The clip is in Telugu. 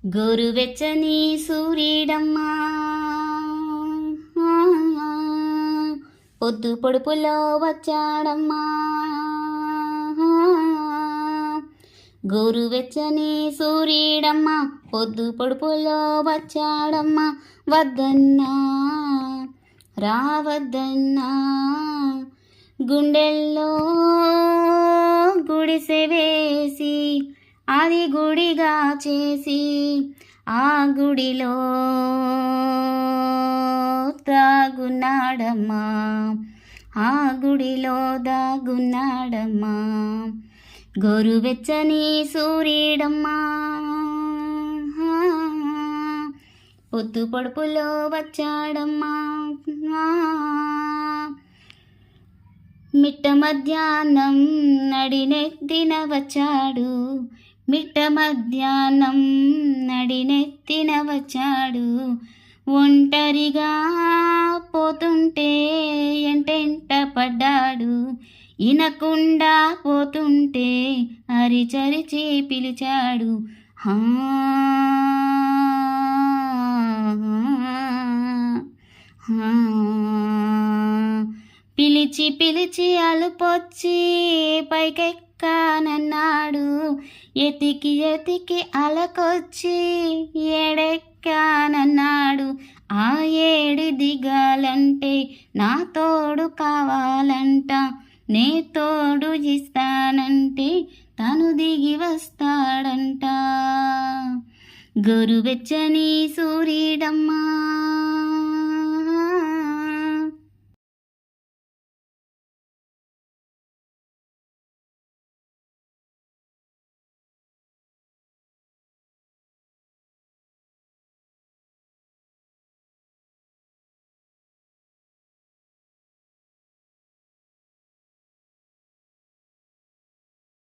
గోరువెచ్చని సూర్యుడమ్మా పొద్దు పొడుపులో వచ్చాడమ్మా. గోరువెచ్చని సూర్యుడమ్మా పొద్దు పొడుపులో వచ్చాడమ్మా. వద్దన్నా రావద్దన్నా గుండెల్లో గుడిసె వేసి అది గుడిగా చేసి ఆ గుడిలో దాగున్నాడమ్మా. ఆ గుడిలో దాగున్నాడమ్మా. గోరువెచ్చని సూర్యుడమ్మా పొద్దు పొడుపులో వచ్చాడమ్మా. మిట్ట మధ్యాహ్నం నడినెత్తిన వచ్చాడు. మిట్ట మధ్యాహ్నం నడినెత్తిన వచ్చాడు. ఒంటరిగా పోతుంటే ఎంటెంట పడ్డాడు. ఇనకుండా పోతుంటే అరిచరిచి పిలిచాడు. హా పిలిచి పిలిచి అలుపొచ్చి పైకెక్కానన్నాడు. ఎతికి ఎతికి అలకొచ్చి ఏడెక్కానన్నాడు. ఆ ఏడు దిగాలంటే నా తోడు కావాలంట. నే తోడు ఇస్తానంటే తను దిగి వస్తాడంట. గోరువెచ్చని సూర్యుడమ్మా